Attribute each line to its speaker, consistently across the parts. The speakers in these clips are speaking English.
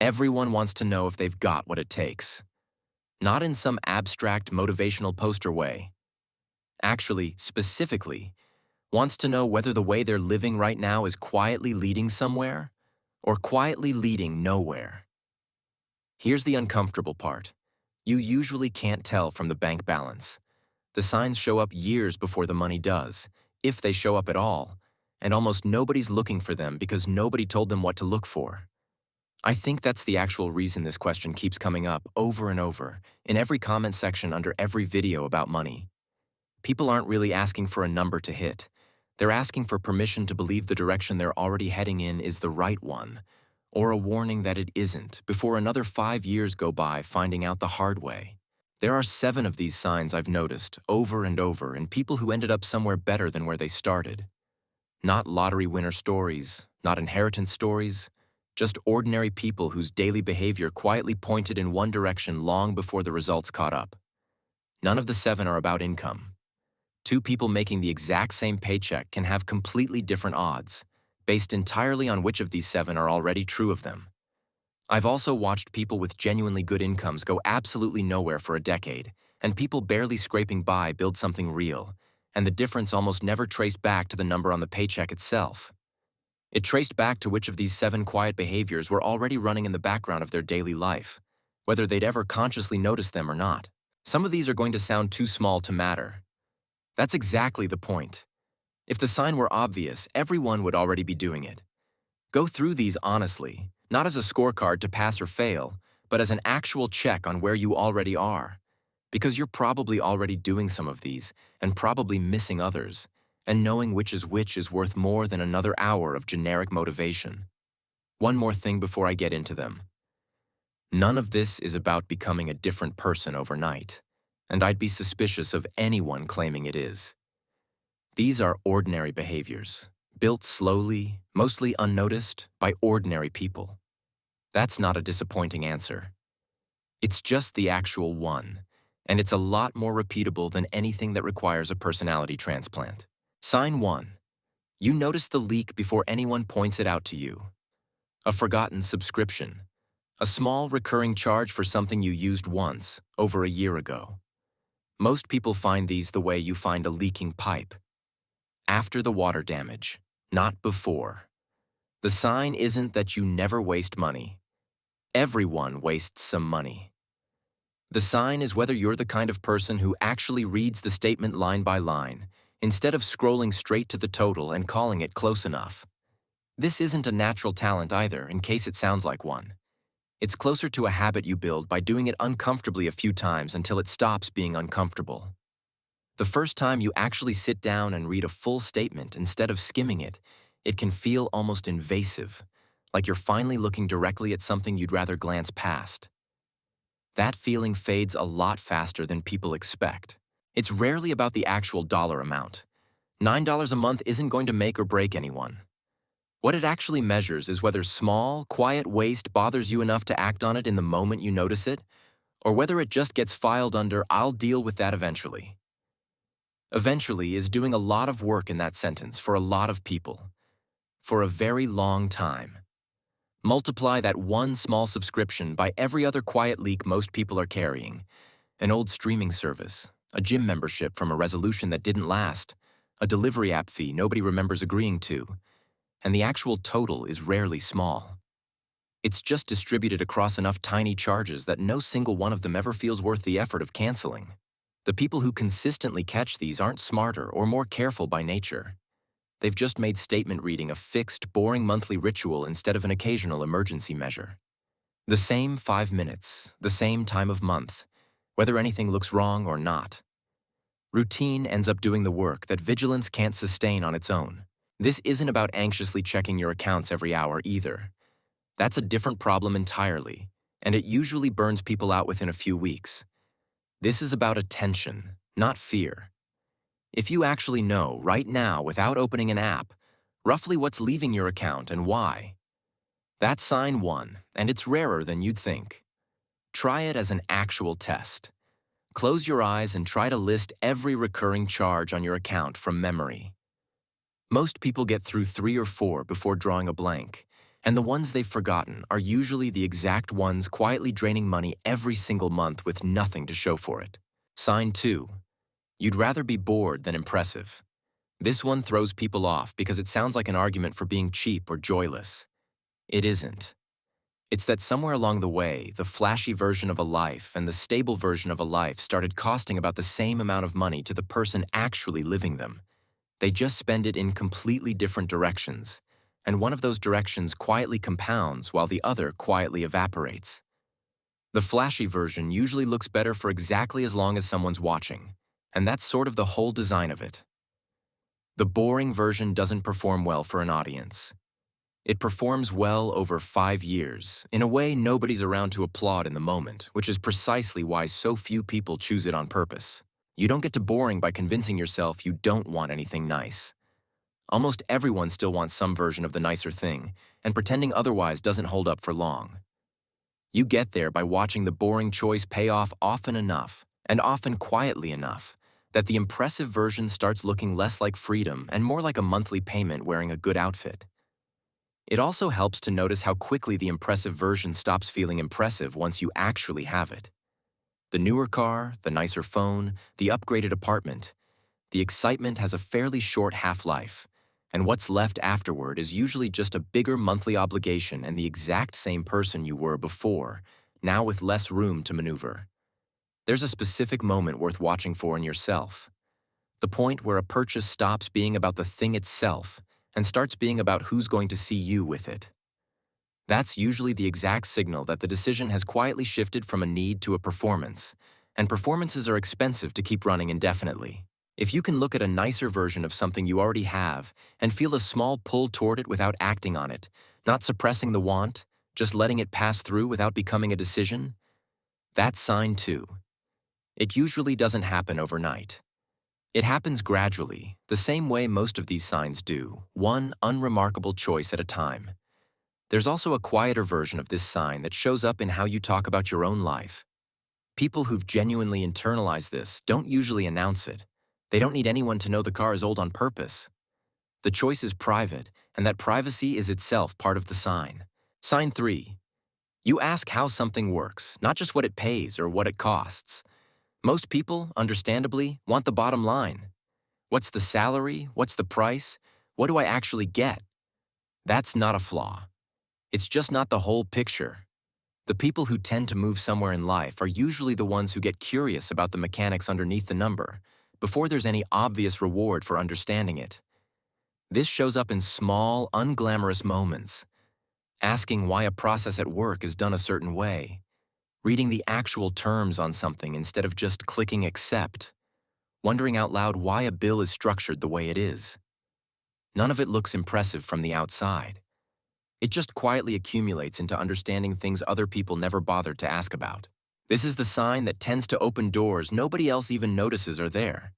Speaker 1: Everyone wants to know if they've got what it takes. Not in some abstract motivational poster way. Actually, specifically, wants to know whether the way they're living right now is quietly leading somewhere or quietly leading nowhere. Here's the uncomfortable part. You usually can't tell from the bank balance. The signs show up years before the money does, if they show up at all, and almost nobody's looking for them because nobody told them what to look for. I think that's the actual reason this question keeps coming up over and over in every comment section under every video about money. People aren't really asking for a number to hit. They're asking for permission to believe the direction they're already heading in is the right one, or a warning that it isn't before another 5 years go by finding out the hard way. There are 7 of these signs I've noticed over and over in people who ended up somewhere better than where they started. Not lottery winner stories, not inheritance stories, just ordinary people whose daily behavior quietly pointed in one direction long before the results caught up. None of the 7 are about income. 2 people making the exact same paycheck can have completely different odds, based entirely on which of these 7 are already true of them. I've also watched people with genuinely good incomes go absolutely nowhere for a decade, and people barely scraping by build something real, and the difference almost never traced back to the number on the paycheck itself. It traced back to which of these 7 quiet behaviors were already running in the background of their daily life, whether they'd ever consciously noticed them or not. Some of these are going to sound too small to matter. That's exactly the point. If the sign were obvious, everyone would already be doing it. Go through these honestly, not as a scorecard to pass or fail, but as an actual check on where you already are. Because you're probably already doing some of these, and probably missing others, and knowing which is worth more than another hour of generic motivation. One more thing before I get into them. None of this is about becoming a different person overnight, and I'd be suspicious of anyone claiming it is. These are ordinary behaviors, built slowly, mostly unnoticed, by ordinary people. That's not a disappointing answer. It's just the actual one, and it's a lot more repeatable than anything that requires a personality transplant. Sign 1. You notice the leak before anyone points it out to you. A forgotten subscription. A small recurring charge for something you used once, over a year ago. Most people find these the way you find a leaking pipe. After the water damage, not before. The sign isn't that you never waste money. Everyone wastes some money. The sign is whether you're the kind of person who actually reads the statement line by line, instead of scrolling straight to the total and calling it close enough. This isn't a natural talent either, in case it sounds like one. It's closer to a habit you build by doing it uncomfortably a few times until it stops being uncomfortable. The first time you actually sit down and read a full statement instead of skimming it, it can feel almost invasive, like you're finally looking directly at something you'd rather glance past. That feeling fades a lot faster than people expect. It's rarely about the actual dollar amount. $9 a month isn't going to make or break anyone. What it actually measures is whether small, quiet waste bothers you enough to act on it in the moment you notice it, or whether it just gets filed under "I'll deal with that eventually." Eventually is doing a lot of work in that sentence for a lot of people, for a very long time. Multiply that one small subscription by every other quiet leak most people are carrying: an old streaming service, a gym membership from a resolution that didn't last, a delivery app fee nobody remembers agreeing to, and the actual total is rarely small. It's just distributed across enough tiny charges that no single one of them ever feels worth the effort of canceling. The people who consistently catch these aren't smarter or more careful by nature. They've just made statement reading a fixed, boring monthly ritual instead of an occasional emergency measure. The same 5 minutes, the same time of month, whether anything looks wrong or not. Routine ends up doing the work that vigilance can't sustain on its own. This isn't about anxiously checking your accounts every hour either. That's a different problem entirely, and it usually burns people out within a few weeks. This is about attention, not fear. If you actually know, right now, without opening an app, roughly what's leaving your account and why, that's sign 1, and it's rarer than you'd think. Try it as an actual test. Close your eyes and try to list every recurring charge on your account from memory. Most people get through 3 or 4 before drawing a blank, And the ones they've forgotten are usually the exact ones quietly draining money every single month with nothing to show for it. Sign 2. You'd rather be bored than impressive. This one throws people off because it sounds like an argument for being cheap or joyless. It isn't. It's that somewhere along the way, the flashy version of a life and the stable version of a life started costing about the same amount of money to the person actually living them. They just spend it in completely different directions, and one of those directions quietly compounds while the other quietly evaporates. The flashy version usually looks better for exactly as long as someone's watching, and that's sort of the whole design of it. The boring version doesn't perform well for an audience. It performs well over 5 years, in a way nobody's around to applaud in the moment, which is precisely why so few people choose it on purpose. You don't get to boring by convincing yourself you don't want anything nice. Almost everyone still wants some version of the nicer thing, and pretending otherwise doesn't hold up for long. You get there by watching the boring choice pay off often enough, and often quietly enough, that the impressive version starts looking less like freedom and more like a monthly payment wearing a good outfit. It also helps to notice how quickly the impressive version stops feeling impressive once you actually have it. The newer car, the nicer phone, the upgraded apartment. The excitement has a fairly short half-life, and what's left afterward is usually just a bigger monthly obligation and the exact same person you were before, now with less room to maneuver. There's a specific moment worth watching for in yourself. The point where a purchase stops being about the thing itself and starts being about who's going to see you with it. That's usually the exact signal that the decision has quietly shifted from a need to a performance, and performances are expensive to keep running indefinitely. If you can look at a nicer version of something you already have and feel a small pull toward it without acting on it, not suppressing the want, just letting it pass through without becoming a decision, that's sign 2. It usually doesn't happen overnight. It happens gradually, the same way most of these signs do, one unremarkable choice at a time. There's also a quieter version of this sign that shows up in how you talk about your own life. People who've genuinely internalized this don't usually announce it. They don't need anyone to know the car is old on purpose. The choice is private, and that privacy is itself part of the sign. Sign 3. You ask how something works, not just what it pays or what it costs. Most people, understandably, want the bottom line. What's the salary? What's the price? What do I actually get? That's not a flaw. It's just not the whole picture. The people who tend to move somewhere in life are usually the ones who get curious about the mechanics underneath the number, before there's any obvious reward for understanding it. This shows up in small, unglamorous moments. Asking why a process at work is done a certain way. Reading the actual terms on something instead of just clicking accept. Wondering out loud why a bill is structured the way it is. None of it looks impressive from the outside. It just quietly accumulates into understanding things other people never bothered to ask about. This is the sign that tends to open doors nobody else even notices are there.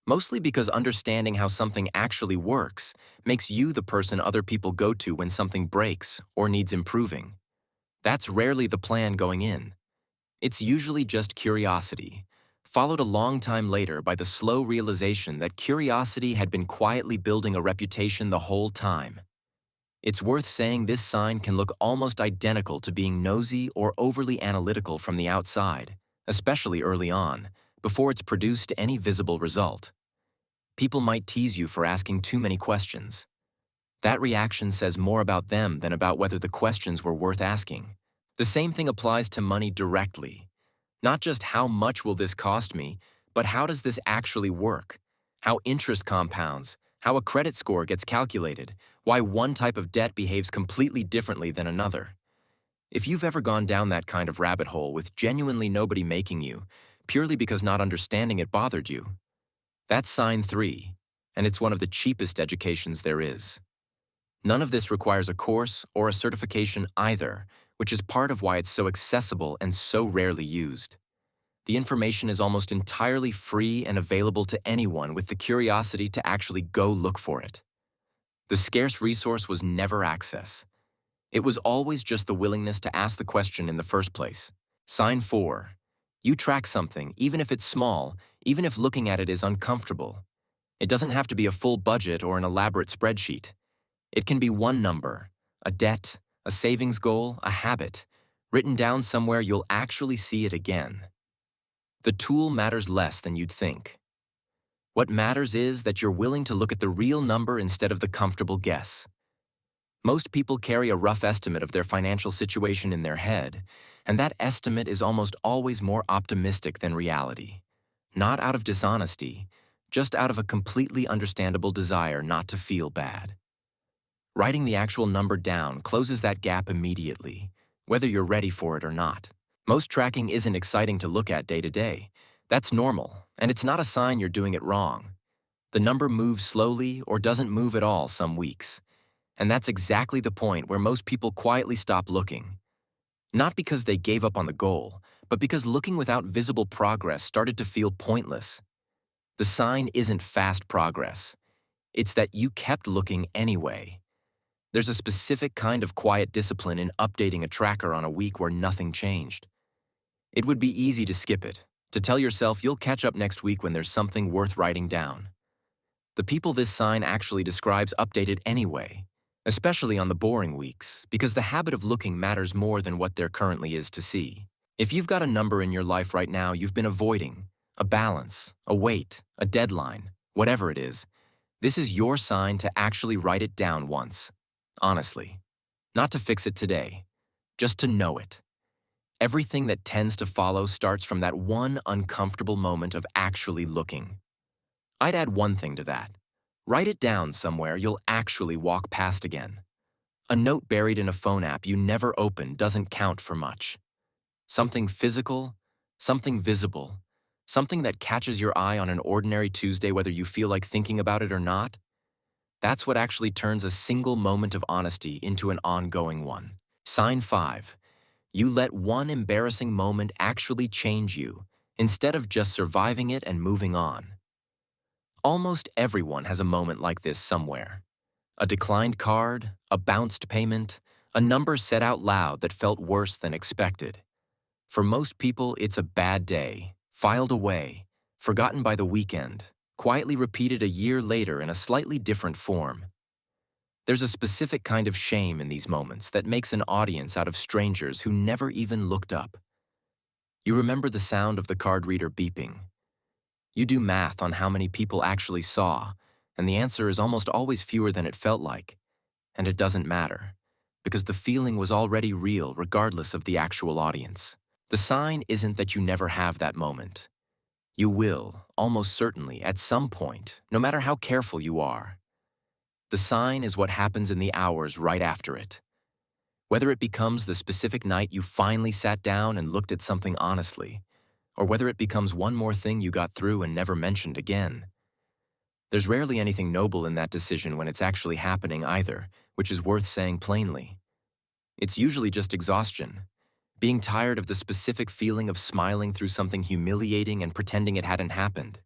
Speaker 1: Mostly because understanding how something actually works makes you the person other people go to when something breaks or needs improving. That's rarely the plan going in. It's usually just curiosity, followed a long time later by the slow realization that curiosity had been quietly building a reputation the whole time. It's worth saying this sign can look almost identical to being nosy or overly analytical from the outside, especially early on, before it's produced any visible result. People might tease you for asking too many questions. That reaction says more about them than about whether the questions were worth asking. The same thing applies to money directly. Not just how much will this cost me, but how does this actually work? How interest compounds, how a credit score gets calculated, why one type of debt behaves completely differently than another. If you've ever gone down that kind of rabbit hole with genuinely nobody making you, purely because not understanding it bothered you, that's sign 3, and it's one of the cheapest educations there is. None of this requires a course or a certification either, which is part of why it's so accessible and so rarely used. The information is almost entirely free and available to anyone with the curiosity to actually go look for it. The scarce resource was never access. It was always just the willingness to ask the question in the first place. Sign 4. You track something, even if it's small, even if looking at it is uncomfortable. It doesn't have to be a full budget or an elaborate spreadsheet. It can be one number, a debt, a savings goal, a habit, written down somewhere you'll actually see it again. The tool matters less than you'd think. What matters is that you're willing to look at the real number instead of the comfortable guess. Most people carry a rough estimate of their financial situation in their head, and that estimate is almost always more optimistic than reality. Not out of dishonesty, just out of a completely understandable desire not to feel bad. Writing the actual number down closes that gap immediately, whether you're ready for it or not. Most tracking isn't exciting to look at day to day. That's normal, and it's not a sign you're doing it wrong. The number moves slowly or doesn't move at all some weeks. And that's exactly the point where most people quietly stop looking. Not because they gave up on the goal, but because looking without visible progress started to feel pointless. The sign isn't fast progress. It's that you kept looking anyway. There's a specific kind of quiet discipline in updating a tracker on a week where nothing changed. It would be easy to skip it, to tell yourself you'll catch up next week when there's something worth writing down. The people this sign actually describes update it anyway, especially on the boring weeks, because the habit of looking matters more than what there currently is to see. If you've got a number in your life right now you've been avoiding, a balance, a weight, a deadline, whatever it is, this is your sign to actually write it down once. Honestly. Not to fix it today, just to know it. Everything that tends to follow starts from that one uncomfortable moment of actually looking. I'd add one thing to that. Write it down somewhere you'll actually walk past again. A note buried in a phone app you never open doesn't count for much. Something physical, something visible, something that catches your eye on an ordinary Tuesday whether you feel like thinking about it or not. That's what actually turns a single moment of honesty into an ongoing one. Sign 5. You let one embarrassing moment actually change you, instead of just surviving it and moving on. Almost everyone has a moment like this somewhere. A declined card, a bounced payment, a number said out loud that felt worse than expected. For most people, it's a bad day, filed away, forgotten by the weekend, quietly repeated a year later in a slightly different form. There's a specific kind of shame in these moments that makes an audience out of strangers who never even looked up. You remember the sound of the card reader beeping. You do math on how many people actually saw, and the answer is almost always fewer than it felt like. And it doesn't matter, because the feeling was already real regardless of the actual audience. The sign isn't that you never have that moment. You will, almost certainly, at some point, no matter how careful you are. The sign is what happens in the hours right after it. Whether it becomes the specific night you finally sat down and looked at something honestly, or whether it becomes one more thing you got through and never mentioned again. There's rarely anything noble in that decision when it's actually happening either, which is worth saying plainly. It's usually just exhaustion, being tired of the specific feeling of smiling through something humiliating and pretending it hadn't happened.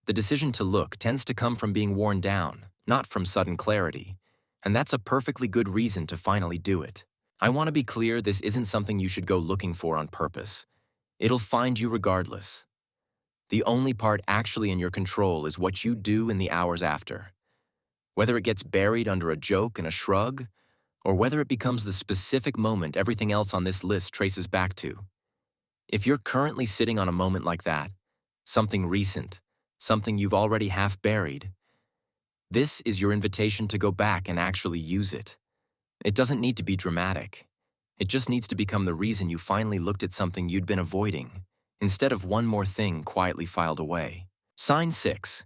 Speaker 1: The decision to look tends to come from being worn down, not from sudden clarity, and that's a perfectly good reason to finally do it. I want to be clear, this isn't something you should go looking for on purpose. It'll find you regardless. The only part actually in your control is what you do in the hours after. Whether it gets buried under a joke and a shrug, or whether it becomes the specific moment everything else on this list traces back to. If you're currently sitting on a moment like that, something recent, something you've already half buried, this is your invitation to go back and actually use it. It doesn't need to be dramatic. It just needs to become the reason you finally looked at something you'd been avoiding, instead of one more thing quietly filed away. Sign 6.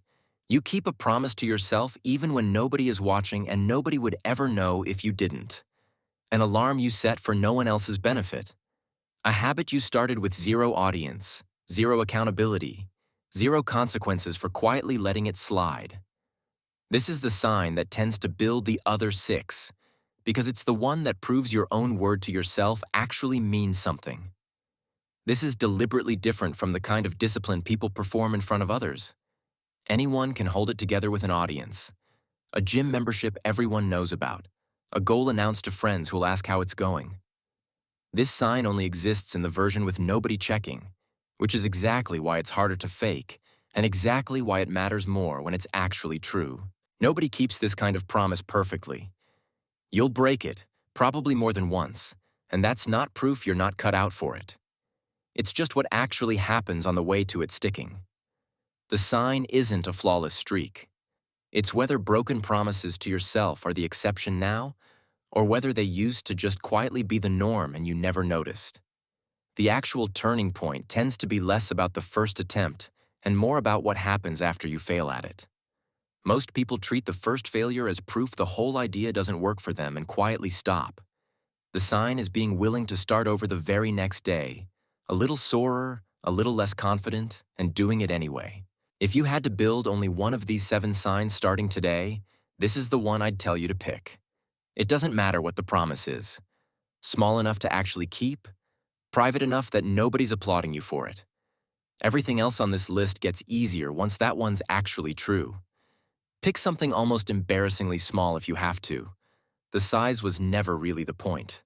Speaker 1: You keep a promise to yourself even when nobody is watching and nobody would ever know if you didn't. An alarm you set for no one else's benefit. A habit you started with zero audience, zero accountability, zero consequences for quietly letting it slide. This is the sign that tends to build the other 6, because it's the one that proves your own word to yourself actually means something. This is deliberately different from the kind of discipline people perform in front of others. Anyone can hold it together with an audience. A gym membership everyone knows about. A goal announced to friends who'll ask how it's going. This sign only exists in the version with nobody checking, which is exactly why it's harder to fake, and exactly why it matters more when it's actually true. Nobody keeps this kind of promise perfectly. You'll break it, Probably more than once, and that's not proof you're not cut out for it. It's just what actually happens on the way to it sticking. The sign isn't a flawless streak. It's whether broken promises to yourself are the exception now, or whether they used to just quietly be the norm and you never noticed. The actual turning point tends to be less about the first attempt and more about what happens after you fail at it. Most people treat the first failure as proof the whole idea doesn't work for them and quietly stop. The sign is being willing to start over the very next day, a little sorer, a little less confident, and doing it anyway. If you had to build only one of these 7 signs starting today, this is the one I'd tell you to pick. It doesn't matter what the promise is. Small enough to actually keep, private enough that nobody's applauding you for it. Everything else on this list gets easier once that one's actually true. Pick something almost embarrassingly small if you have to. The size was never really the point.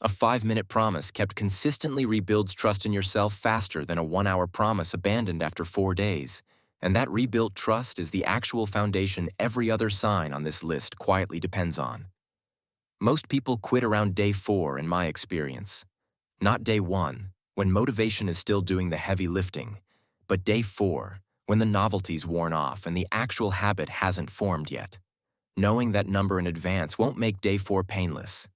Speaker 1: A 5-minute promise kept consistently rebuilds trust in yourself faster than a 1-hour promise abandoned after 4 days, and that rebuilt trust is the actual foundation every other sign on this list quietly depends on. Most people quit around day 4 in my experience. Not day 1, when motivation is still doing the heavy lifting, but day 4, when the novelty's worn off and the actual habit hasn't formed yet. Knowing that number in advance won't make day 4 painless.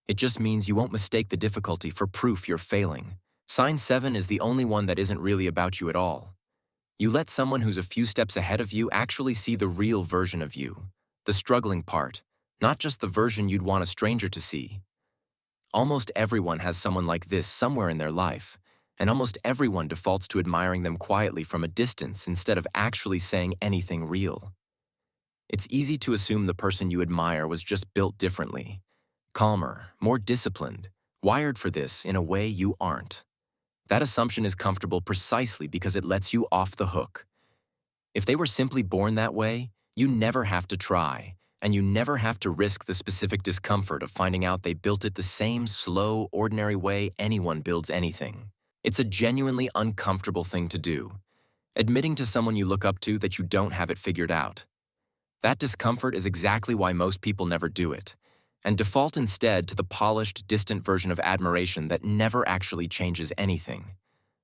Speaker 1: It just means you won't mistake the difficulty for proof you're failing. Sign 7 is the only one that isn't really about you at all. You let someone who's a few steps ahead of you actually see the real version of you, the struggling part, not just the version you'd want a stranger to see. Almost everyone has someone like this somewhere in their life, and almost everyone defaults to admiring them quietly from a distance instead of actually saying anything real. It's easy to assume the person you admire was just built differently. Calmer, more disciplined, wired for this in a way you aren't. That assumption is comfortable precisely because it lets you off the hook. If they were simply born that way, you never have to try, and you never have to risk the specific discomfort of finding out they built it the same slow, ordinary way anyone builds anything. It's a genuinely uncomfortable thing to do, admitting to someone you look up to that you don't have it figured out. That discomfort is exactly why most people never do it, and default instead to the polished, distant version of admiration that never actually changes anything.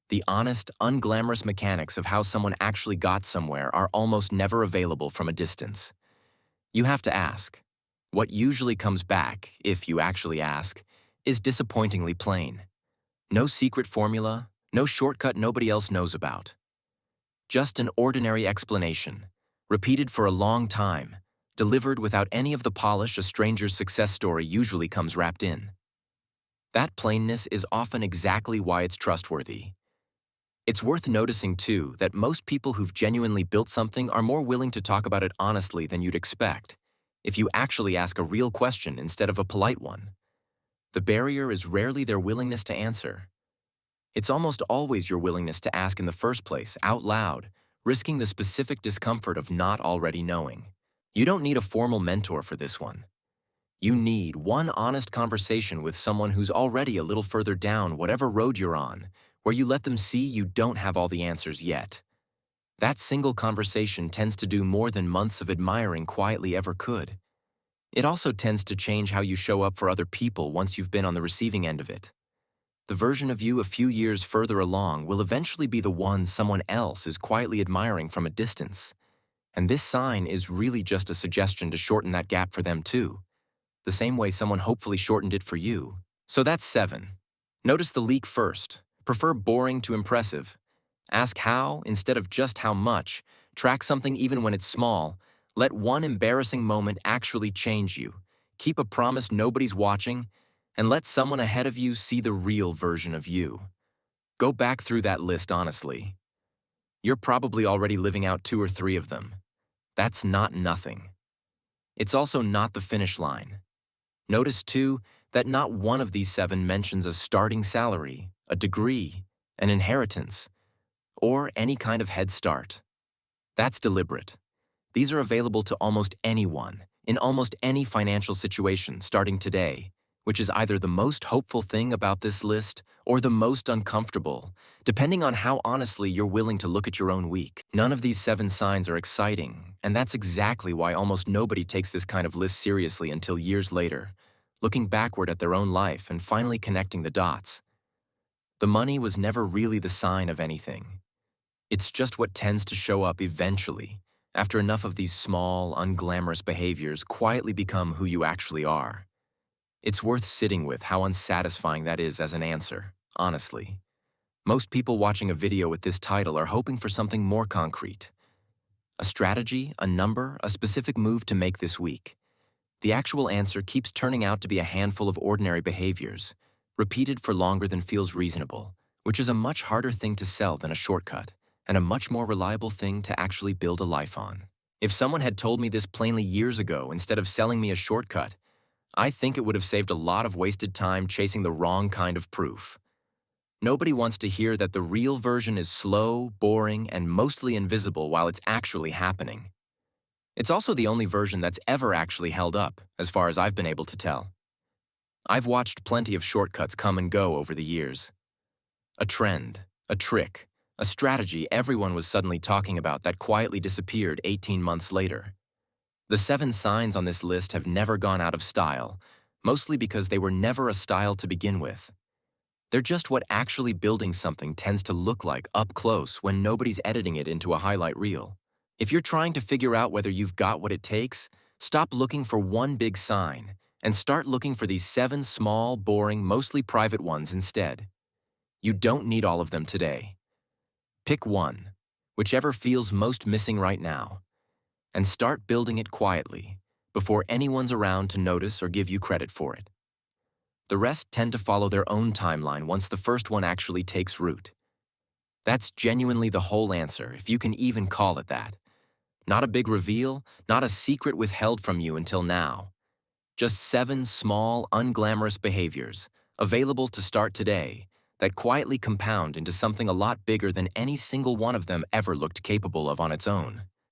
Speaker 1: The honest, unglamorous mechanics of how someone actually got somewhere are almost never available from a distance. You have to ask. What usually comes back, if you actually ask, is disappointingly plain. No secret formula, no shortcut nobody else knows about. Just an ordinary explanation, repeated for a long time, delivered without any of the polish a stranger's success story usually comes wrapped in. That plainness is often exactly why it's trustworthy. It's worth noticing, too, that most people who've genuinely built something are more willing to talk about it honestly than you'd expect, if you actually ask a real question instead of a polite one. The barrier is rarely their willingness to answer. It's almost always your willingness to ask in the first place, out loud, risking the specific discomfort of not already knowing. You don't need a formal mentor for this one. You need one honest conversation with someone who's already a little further down whatever road you're on, where you let them see you don't have all the answers yet. That single conversation tends to do more than months of admiring quietly ever could. It also tends to change how you show up for other people once you've been on the receiving end of it. The version of you a few years further along will eventually be the one someone else is quietly admiring from a distance. And this sign is really just a suggestion to shorten that gap for them too, the same way someone hopefully shortened it for you. So that's 7. Notice the leak first. Prefer boring to impressive. Ask how instead of just how much. Track something even when it's small. Let one embarrassing moment actually change you. Keep a promise nobody's watching, and let someone ahead of you see the real version of you. Go back through that list honestly. You're probably already living out 2 or 3 of them. That's not nothing. It's also not the finish line. Notice, too, that not one of these 7 mentions a starting salary, a degree, an inheritance, or any kind of head start. That's deliberate. These are available to almost anyone, in almost any financial situation starting today, which is either the most hopeful thing about this list or the most uncomfortable, depending on how honestly you're willing to look at your own week. None of these 7 signs are exciting, and that's exactly why almost nobody takes this kind of list seriously until years later, looking backward at their own life and finally connecting the dots. The money was never really the sign of anything. It's just what tends to show up eventually, after enough of these small, unglamorous behaviors quietly become who you actually are. It's worth sitting with how unsatisfying that is as an answer, honestly. Most people watching a video with this title are hoping for something more concrete. A strategy, a number, a specific move to make this week. The actual answer keeps turning out to be a handful of ordinary behaviors, repeated for longer than feels reasonable, which is a much harder thing to sell than a shortcut, and a much more reliable thing to actually build a life on. If someone had told me this plainly years ago instead of selling me a shortcut, I think it would have saved a lot of wasted time chasing the wrong kind of proof. Nobody wants to hear that the real version is slow, boring, and mostly invisible while it's actually happening. It's also the only version that's ever actually held up, as far as I've been able to tell. I've watched plenty of shortcuts come and go over the years. A trend, a trick, a strategy everyone was suddenly talking about that quietly disappeared 18 months later. The 7 signs on this list have never gone out of style, mostly because they were never a style to begin with. They're just what actually building something tends to look like up close when nobody's editing it into a highlight reel. If you're trying to figure out whether you've got what it takes, stop looking for one big sign and start looking for these 7 small, boring, mostly private ones instead. You don't need all of them today. Pick one, whichever feels most missing right now, and start building it quietly before anyone's around to notice or give you credit for it. The rest tend to follow their own timeline once the first one actually takes root. That's genuinely the whole answer, if you can even call it that. Not a big reveal, not a secret withheld from you until now. Just 7 small, unglamorous behaviors, available to start today, that quietly compound into something a lot bigger than any single one of them ever looked capable of on its own.